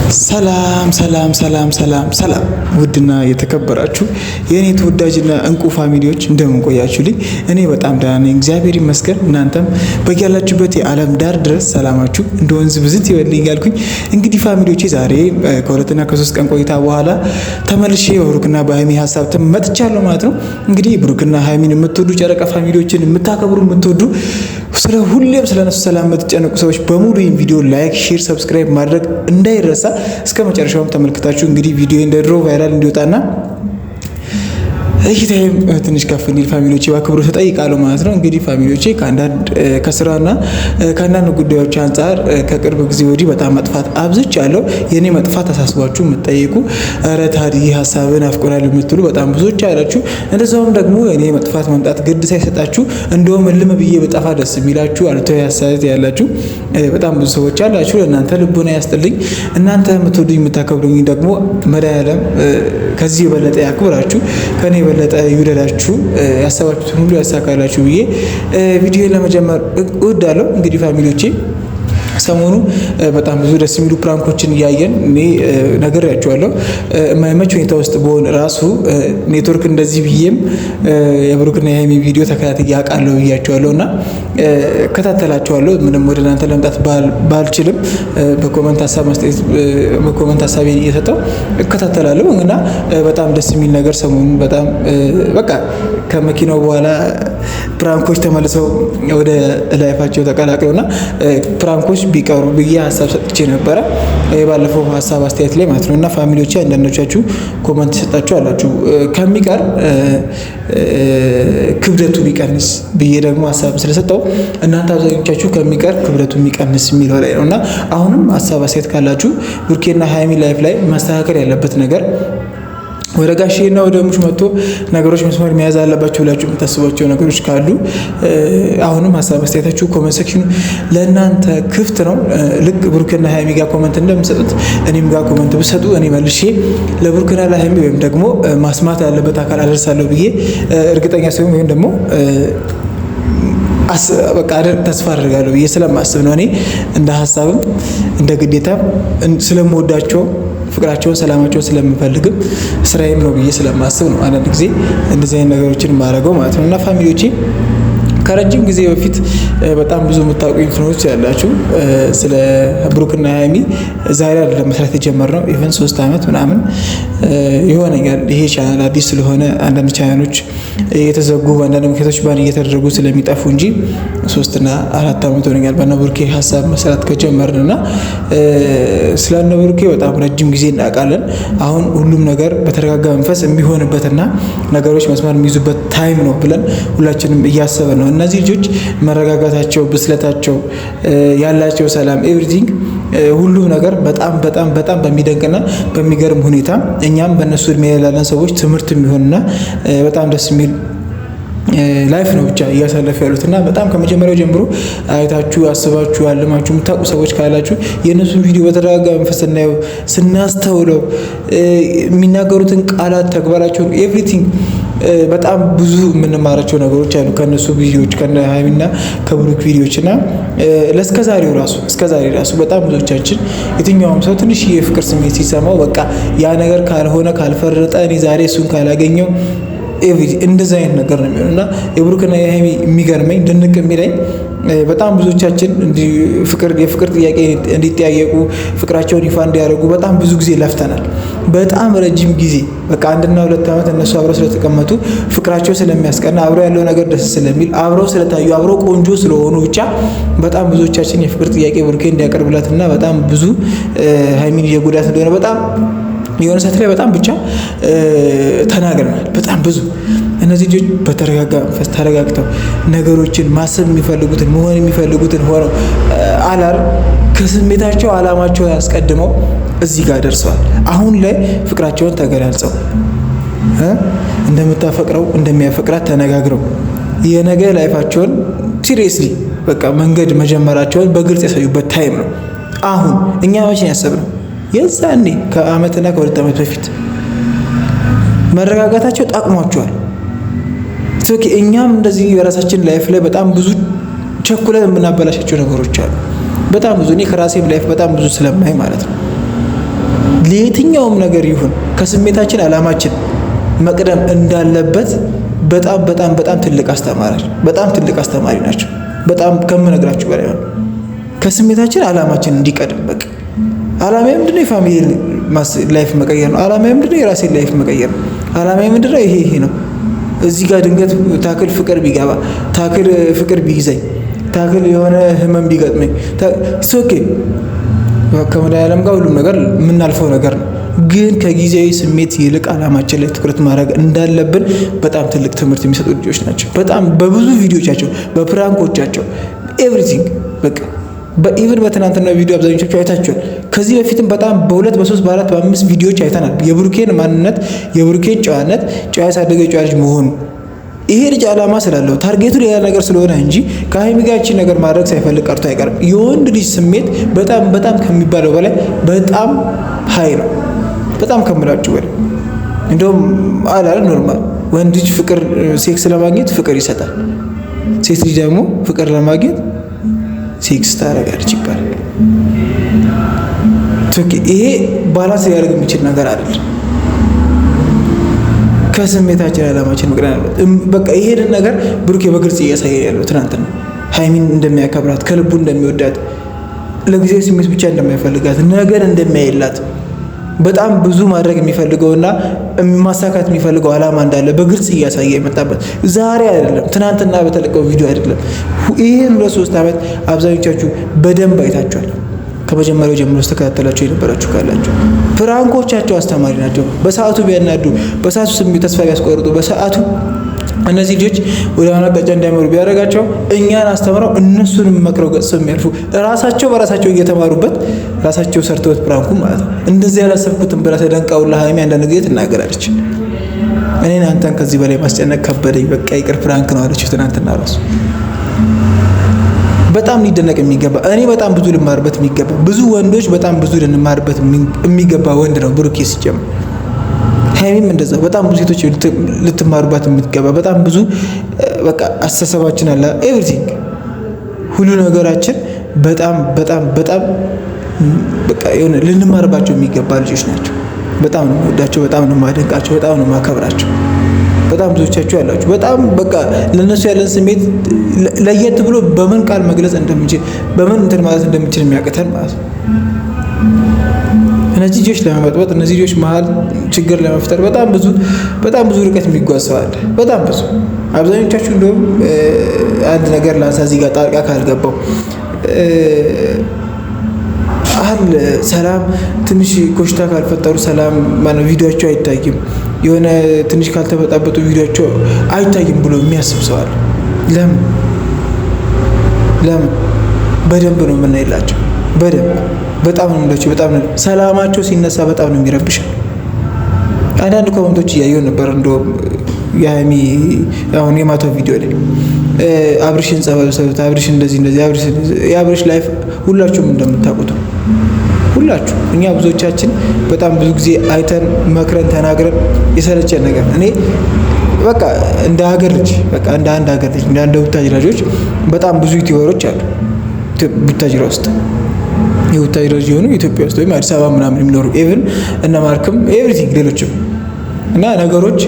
ሰላም ሰላም ሰላም ሰላም ሰላም ውድና የተከበራችሁ የኔ ተወዳጅና እንቁ ፋሚሊዎች እንደምን ቆያችሁልኝ? እኔ በጣም ደህና ነኝ፣ እግዚአብሔር ይመስገን። እናንተም በያላችሁበት የዓለም ዳር ድረስ ሰላማችሁ እንደ ወንዝ ብዝት ይበልኝ ያልኩኝ እንግዲህ ፋሚሊዎቼ ዛሬ ከሁለትና ከሶስት ቀን ቆይታ በኋላ ተመልሼ በብሩክና በሀይሚ ሀሳብ መጥቻለሁ ማለት ነው። እንግዲህ ብሩክና ሀይሚን የምትወዱ ጨረቃ ፋሚሊዎችን የምታከብሩ የምትወዱ ስለ ሁሌም ስለነሱ ሰላም የምትጨነቁ ሰዎች በሙሉ ይህን ቪዲዮ ላይክ፣ ሼር፣ ሰብስክራይብ ማድረግ እንዳይረሳ። እስከ መጨረሻውም ተመልክታችሁ እንግዲህ ቪዲዮ እንደ ድሮ ቫይራል እንዲወጣና እይታዬም ትንሽ ከፍ እንዲል ፋሚሊዎቼ በአክብሮት ተጠይቃለሁ ማለት ነው። እንግዲህ ፋሚሊዎቼ ከስራና ከአንዳንድ ጉዳዮች አንጻር ከቅርብ ጊዜ ወዲህ በጣም መጥፋት አብዝቻለሁ። የኔ መጥፋት አሳስባችሁ የምትጠይቁ ኧረ ታዲያ ሀሳብን አፍቆናል የምትሉ በጣም ብዙዎች አላችሁ። እንደዛውም ደግሞ የኔ መጥፋት መምጣት ግድ ሳይሰጣችሁ እንደውም እልም ብዬ በጠፋ ደስ የሚላችሁ አሉታዊ ሀሳብ ያላችሁ በጣም ብዙ ሰዎች አላችሁ። ለእናንተ ልቦና ያስጥልኝ። እናንተ የምትወዱኝ የምታከብሩኝ ደግሞ መድኃኒዓለም ከዚህ የበለጠ ያክብራችሁ፣ ከኔ የበለጠ ይውደዳችሁ፣ ያሰባችሁትን ሁሉ ያሳካላችሁ ብዬ ቪዲዮ ለመጀመር እወዳለሁ። እንግዲህ ፋሚሊዎቼ ሰሞኑ በጣም ብዙ ደስ የሚሉ ፕራንኮችን እያየን እኔ ነግሬያቸዋለሁ። የማይመች ሁኔታ ውስጥ በሆን ራሱ ኔትወርክ እንደዚህ ብዬም የብሩክና የሀይሚ ቪዲዮ ተከታትዬ አውቃለሁ ብያቸዋለሁ እና እከታተላቸዋለሁ። ምንም ወደ እናንተ ለመምጣት ባልችልም በኮመንት ሀሳብ መስጠት በኮመንት ሀሳብ እየሰጠው እከታተላለሁ እና በጣም ደስ የሚል ነገር ሰሞኑን በጣም በቃ ከመኪናው በኋላ ፕራንኮች ተመልሰው ወደ ላይፋቸው ተቀላቅለውና ፕራንኮች ቢቀሩ ብዬ ሀሳብ ሰጥቼ ነበረ ባለፈው ሀሳብ አስተያየት ላይ ማለት ነው። እና ፋሚሊዎቼ አንዳንዶቻችሁ ኮመንት ሰጣችሁ አላችሁ ከሚቀር ክብደቱ ቢቀንስ ብዬ ደግሞ ሀሳብ ስለሰጠው እናንተ አብዛኞቻችሁ ከሚቀር ክብደቱ የሚቀንስ የሚለው ላይ ነው። እና አሁንም ሀሳብ አስተያየት ካላችሁ ብሩኬና ሀይሚ ላይፍ ላይ ማስተካከል ያለበት ነገር ወደ ጋሼና ወደ ሙሽ መጥቶ ነገሮች መስመር መያዝ አለባቸው ብላችሁ የምታስቧቸው ነገሮች ካሉ አሁንም ሀሳብ አስተያየታችሁ ኮመንት ሴክሽኑ ለእናንተ ክፍት ነው። ልክ ብሩክና ሀይሚ ጋር ኮመንት እንደምሰጡት እኔም ጋር ኮመንት ብሰጡ እኔ መልሼ ለብሩክና ለሀይሚ ወይም ደግሞ ማስማት ያለበት አካል አደርሳለሁ ብዬ እርግጠኛ ሲሆን ወይም ደግሞ በቃ ተስፋ አድርጋለሁ ብዬ ስለማስብ ነው። እኔ እንደ ሀሳብም እንደ ግዴታም ስለምወዳቸው ፍቅራቸውን ሰላማቸውን ስለምፈልግም ስራዬም ነው ብዬ ስለማስብ ነው አንዳንድ ጊዜ እንደዚህ አይነት ነገሮችን ማድረገው ማለት ነው። እና ፋሚሊዎቼ ከረጅም ጊዜ በፊት በጣም ብዙ የምታውቁ ኢንፍሉዌንስ ያላችሁ ስለ ብሩክና ሀይሚ ዛሬ አይደለም መስራት የጀመርነው ኢቨን 3 ዓመት ምናምን ይሆነኛል። ይሄ ቻናል አዲስ ስለሆነ አንዳንድ ቻናሎች የተዘጉ አንዳንድ ምክንያቶች ባን እየተደረጉ ስለሚጠፉ እንጂ 3 እና 4 ዓመት ሆነኛል በእነ ብሩኬ ሀሳብ መስራት ከጀመርንና ስለ እነ ብሩኬ በጣም ረጅም ጊዜ እናውቃለን። አሁን ሁሉም ነገር በተረጋጋ መንፈስ የሚሆንበትና ነገሮች መስመር የሚይዙበት ታይም ነው ብለን ሁላችንም እያሰብን ነው። እነዚህ ልጆች መረጋጋታቸው፣ ብስለታቸው፣ ያላቸው ሰላም ኤቭሪቲንግ ሁሉም ነገር በጣም በጣም በጣም በሚደንቅና በሚገርም ሁኔታ እኛም በእነሱ እድሜ ያለን ሰዎች ትምህርት የሚሆንና በጣም ደስ የሚል ላይፍ ነው ብቻ እያሳለፉ ያሉትና በጣም ከመጀመሪያው ጀምሮ አይታችሁ አስባችሁ አልማችሁ የምታውቁ ሰዎች ካላችሁ የእነሱን ቪዲዮ በተረጋጋ መንፈስ ስናስተውለው የሚናገሩትን ቃላት፣ ተግባራቸውን ኤቭሪቲንግ በጣም ብዙ የምንማራቸው ነገሮች አሉ ከነሱ ቪዲዮዎች ከነ ሀይሚና ከብሩክ ቪዲዮዎችና እስከዛሬ ራሱ በጣም ብዙዎቻችን የትኛውም ሰው ትንሽ የፍቅር ስሜት ሲሰማው በቃ ያ ነገር ካልሆነ ካልፈረጠ እኔ ዛሬ እሱን ካላገኘው እንደዛ አይነት ነገር ነው የሚሆነው። እና የብሩክና የሀይሚ የሚገርመኝ ድንቅ የሚለኝ በጣም ብዙዎቻችን የፍቅር ጥያቄ እንዲጠያየቁ ፍቅራቸውን ይፋ እንዲያደርጉ በጣም ብዙ ጊዜ ለፍተናል። በጣም ረጅም ጊዜ በቃ 1 እና 2 ዓመት እነሱ አብረው ስለተቀመጡ ፍቅራቸው ስለሚያስቀና አብረው ያለው ነገር ደስ ስለሚል አብረው ስለታዩ አብረው ቆንጆ ስለሆኑ ብቻ በጣም ብዙዎቻችን የፍቅር ጥያቄ ብሩኬ እንዲያቀርብላትና በጣም ብዙ ሀይሚን እየጎዳት እንደሆነ በጣም የሆነ ሰዓት ላይ በጣም ብቻ ተናግረናል። በጣም ብዙ እነዚህ ልጆች በተረጋጋ መንፈስ ተረጋግተው ነገሮችን ማሰብ የሚፈልጉትን መሆን የሚፈልጉትን ሆነው አላር ከስሜታቸው አላማቸውን አስቀድመው እዚህ ጋር ደርሰዋል። አሁን ላይ ፍቅራቸውን ተገላልጸው እንደምታፈቅረው እንደሚያፈቅራት ተነጋግረው የነገ ላይፋቸውን ሲሪየስሊ በቃ መንገድ መጀመራቸውን በግልጽ ያሳዩበት ታይም ነው። አሁን እኛ መቼ ያሰብነው የዛኔ ከአመትና ከ2 ዓመት በፊት መረጋጋታቸው ጠቅሟቸዋል። እኛም እንደዚህ የራሳችን ላይፍ ላይ በጣም ብዙ ቸኩለን የምናበላሻቸው ነገሮች አሉ። በጣም ብዙ እኔ ከራሴም ላይፍ በጣም ብዙ ስለማይ ማለት ነው። የትኛውም ነገር ይሁን ከስሜታችን አላማችን መቅደም እንዳለበት በጣም በጣም በጣም ትልቅ አስተማሪ ናቸው። በጣም ከምነግራችሁ በላይ ነው። ከስሜታችን አላማችን እንዲቀድም በቃ አላማዬ ምንድነው? የፋሚሊ ላይፍ መቀየር ነው። አላማዬ ምንድነው? የራሴን ላይፍ መቀየር ነው። አላማዬ ምንድነው? ይሄ ነው። እዚህ ጋር ድንገት ታክል ፍቅር ቢገባ፣ ታክል ፍቅር ቢይዘኝ፣ ታክል የሆነ ህመም ቢገጥመኝ ኦኬ ከመድኃኒዓለም ጋር ሁሉም ነገር የምናልፈው ነገር ነው። ግን ከጊዜያዊ ስሜት ይልቅ አላማችን ላይ ትኩረት ማድረግ እንዳለብን በጣም ትልቅ ትምህርት የሚሰጡ ልጆች ናቸው። በጣም በብዙ ቪዲዮቻቸው፣ በፕራንኮቻቸው ኤቭሪቲንግ በቃ በኢቭን በትናንትና ቪዲዮ አብዛኞቻችሁ አይታችኋል። ከዚህ በፊትም በጣም በ2 በ3 በ4 በ5 ቪዲዮዎች አይተናል። የብሩኬን ማንነት፣ የብሩኬን ጨዋነት፣ ጨዋ ያሳደገ ጨዋ ልጅ መሆኑ ይሄ ልጅ አላማ ስላለው ታርጌቱ ሌላ ነገር ስለሆነ እንጂ ከሀይሚ ጋር ያቺን ነገር ማድረግ ሳይፈልግ ቀርቶ አይቀርም። የወንድ ልጅ ስሜት በጣም በጣም ከሚባለው በላይ በጣም ሀይ ነው። በጣም ከምላችሁ በላይ እንደውም አላለ ኖርማል ወንድ ልጅ ፍቅር ሴክስ ለማግኘት ፍቅር ይሰጣል። ሴት ልጅ ደግሞ ፍቅር ለማግኘት ሴክስ ታደርጋለች ይባላል። ይሄ ባላንስ ሊያደርግ የሚችል ነገር አይደለም። ከስሜታችን አላማችን መቅደም በቃ ይሄንን ነገር ብሩኬ በግልጽ እያሳየ ያለው ትናንትና ሀይሚን እንደሚያከብራት ከልቡ እንደሚወዳት ለጊዜው ስሜት ብቻ እንደማይፈልጋት ነገር እንደሚያይላት በጣም ብዙ ማድረግ የሚፈልገውና ማሳካት የሚፈልገው አላማ እንዳለ በግልጽ እያሳየ የመጣበት ዛሬ አይደለም፣ ትናንትና በተለቀው ቪዲዮ አይደለም። ይሄን 2-3 ዓመት አብዛኞቻችሁ በደንብ አይታችኋል። ከመጀመሪያው ጀምሮ ተከታተላችሁ የነበራችሁ ካላችሁ ፕራንኮቻቸው አስተማሪ ናቸው። በሰዓቱ ቢያናዱ፣ በሰዓቱ ስሜት ተስፋ ቢያስቆርጡ፣ በሰዓቱ እነዚህ ልጆች ወደ ዋና አቅጣጫ እንዳይመሩ ቢያደርጋቸው እኛን አስተምረው እነሱንም መክረው ገጽ የሚያልፉ ራሳቸው በራሳቸው እየተማሩበት ራሳቸው ሰርተውት ፕራንኩ ማለት ነው። እንደዚህ ያላሰብኩትን ብላ ተደንቃውላ ሀይሚ አንዳንድ ጊዜ ትናገራለች። እኔን አንተን ከዚህ በላይ ማስጨነቅ ከበደኝ፣ በቃ ይቅር ፕራንክ ነው አለችው ትናንትና ራሱ። በጣም ሊደነቅ የሚገባ እኔ በጣም ብዙ ልማርበት የሚገባ ብዙ ወንዶች በጣም ብዙ ልንማርበት የሚገባ ወንድ ነው ብሩኬ ሲጀምር። ሀይሚም እንደዛ በጣም ብዙ ሴቶች ልትማሩባት የምትገባ በጣም ብዙ በቃ አስተሳሰባችን አለ ኤቭሪቲንግ ሁሉ ነገራችን በጣም በጣም በጣም በቃ የሆነ ልንማርባቸው የሚገባ ልጆች ናቸው። በጣም ነው የምወዳቸው፣ በጣም ነው የማደንቃቸው፣ በጣም ነው የማከብራቸው። በጣም ብዙዎቻችሁ ያላችሁ በጣም በቃ ለነሱ ያለን ስሜት ለየት ብሎ በምን ቃል መግለጽ እንደምንችል በምን እንትን ማለት እንደምንችል የሚያቅተን ማለት ነው። እነዚህ ልጆች ለመበጥበጥ እነዚህ ልጆች መሀል ችግር ለመፍጠር በጣም ብዙ ርቀት የሚጓዝ ሰው አለ። በጣም ብዙ አብዛኞቻችሁ እንደውም አንድ ነገር ላንሳ እዚህ ጋር ጣልቃ ካልገባው ሰላም ትንሽ ኮሽታ ካልፈጠሩ ሰላም ማለት ቪዲዮአቸው አይታይም፣ የሆነ ትንሽ ካልተበጣበጡ ቪዲዮአቸው አይታይም ብሎ የሚያስብ ሰው አለ። ለምን በደንብ ነው የምናይላቸው። በደንብ በጣም ነው የምላቸው። በጣም ነው ሰላማቸው ሲነሳ በጣም ነው የሚረብሻል። አንዳንድ ኮሜንቶች እያየሁ ነበር እንደውም የሀይሚ አሁን የማታው ቪዲዮ ላይ አብርሽን ጸበል ሰሩት፣ አብርሽ እንደዚህ የአብርሽ ላይፍ ሁላችሁም እንደምታውቁት ነው። ሁላችሁ እኛ ብዙዎቻችን በጣም ብዙ ጊዜ አይተን መክረን ተናግረን የሰለቸን ነገር እኔ በቃ እንደ ሀገር ልጅ በቃ እንደ አንድ ሀገር ልጅ እንደ አንድ ቡታጅራ ልጆች በጣም ብዙ ዩቲዩበሮች አሉ ቡታጅራ ውስጥ የቡታጅራ ልጅ የሆኑ ኢትዮጵያ ውስጥ ወይም አዲስ አበባ ምናምን የሚኖሩ ኢቭን እነ ማርክም ኤቭሪቲንግ ሌሎችም እና ነገሮች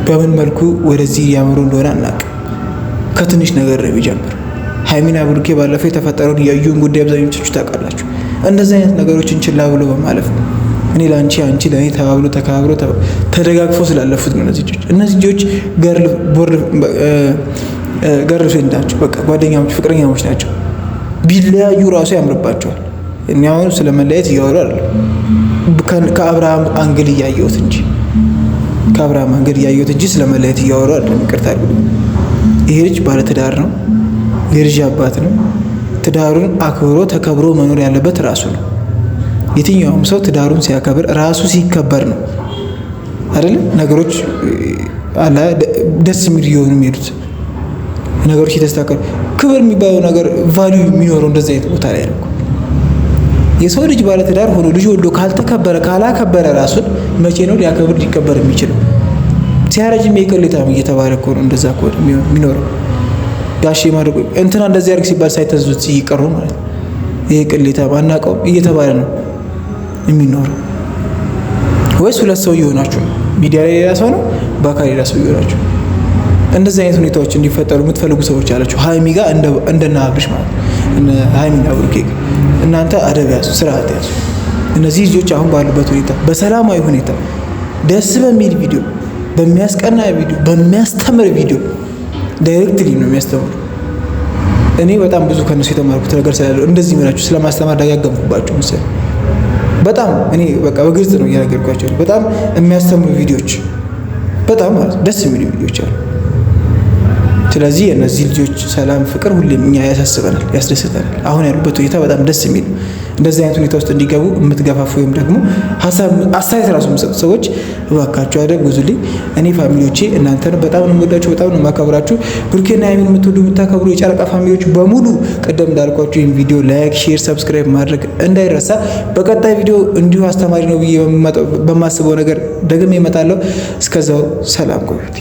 በምን መልኩ ወደዚህ ያመሩ እንደሆነ አናውቅም። ከትንሽ ነገር ነው የሚጀምር። ሀይሚና ብሩኬ ባለፈው የተፈጠረውን የዩን ጉዳይ አብዛኞቻችሁ ታውቃላችሁ። እንደዚህ አይነት ነገሮችን ችላ ብሎ በማለፍ ነው እኔ ለአንቺ አንቺ ለእኔ ተባብሎ ተከባብሮ ተደጋግፎ ስላለፉት ነው። እነዚህ ልጆች ገርል ፍሬንድ ናቸው። በቃ ጓደኛሞች፣ ፍቅረኛሞች ናቸው። ቢለያዩ ራሱ ያምርባቸዋል። እኔ አሁን ስለመለያየት እያወሩ አይደለም፣ ከአብርሃም አንግል እያየሁት እንጂ ስለመለያየት እያወሩ አይደለም። ይቅርታ አድርጉልኝ። ይሄ ልጅ ባለትዳር ነው፣ የልጅ አባት ነው። ትዳሩን አክብሮ ተከብሮ መኖር ያለበት ራሱ ነው። የትኛውም ሰው ትዳሩን ሲያከብር ራሱ ሲከበር ነው አይደል? ነገሮች አላ ደስ የሚል እየሆኑ የሚሄዱት ነገሮች የተስተካከሉ። ክብር የሚባለው ነገር ቫልዩ የሚኖረው እንደዚህ አይነት ቦታ ላይ ነው። የሰው ልጅ ባለትዳር ሆኖ ልጅ ወልዶ ካልተከበረ ካላከበረ ራሱን መቼ ነው ሊያከብር ሊከበር የሚችለው? ሲያረጅም የቅሌታም እየተባለ እኮ ነው እንደዛ እኮ የሚኖረው። ጋሼ ማድረግ እንትና እንደዚህ አድርግ ሲባል ሳይተዙት ይቀሩ ማለት ነው። ይሄ ቅሌታም አናውቀውም እየተባለ ነው የሚኖረው? ወይስ ሁለት ሰው እየሆናችሁ ነው? ሚዲያ ላይ ሌላ ሰው ነው፣ በአካል ሌላ ሰው እየሆናችሁ? እንደዚህ አይነት ሁኔታዎች እንዲፈጠሩ የምትፈልጉ ሰዎች አላችሁ። ሀይሚ ጋር እንደና አብርሽ ማለት ሀይሚና ብሩኬ እናንተ አደብ ያዙ፣ ስርዓት ያዙ። እነዚህ ልጆች አሁን ባሉበት ሁኔታ በሰላማዊ ሁኔታ ደስ በሚል ቪዲዮ፣ በሚያስቀና ቪዲዮ፣ በሚያስተምር ቪዲዮ ዳይሬክትሊ ነው የሚያስተምሩ። እኔ በጣም ብዙ ከነሱ የተማርኩት ነገር ስላለው እንደዚህ ምላችሁ ስለማስተማር ደጋገምኩባችሁ መሰለኝ። በጣም እኔ በቃ በግልጽ ነው እያነገርኳቸው። በጣም የሚያስተምሩ ቪዲዮዎች፣ በጣም ማለት ደስ የሚሉ ቪዲዮዎች አሉ። ስለዚህ የእነዚህ ልጆች ሰላም፣ ፍቅር ሁሌም እኛ ያሳስበናል፣ ያስደስተናል። አሁን ያሉበት ሁኔታ በጣም ደስ የሚል። እንደዚህ አይነት ሁኔታ ውስጥ እንዲገቡ የምትገፋፉ ወይም ደግሞ አስተያየት ራሱ የምትሰጡ ሰዎች እባካችሁ አደጉዙልኝ። እኔ ፋሚሊዎቼ እናንተን በጣም ነው የምወዳችሁ፣ በጣም ነው የማከብራችሁ። ብሩኬና ሀይሚን የምትወዱ የምታከብሩ የጨረቃ ፋሚሊዎች በሙሉ ቅድም እንዳልኳችሁ ይህን ቪዲዮ ላይክ፣ ሼር፣ ሰብስክራይብ ማድረግ እንዳይረሳ። በቀጣይ ቪዲዮ እንዲሁ አስተማሪ ነው ብዬ በማስበው ነገር ደግሜ እመጣለሁ። እስከዛው ሰላም ቆዩት።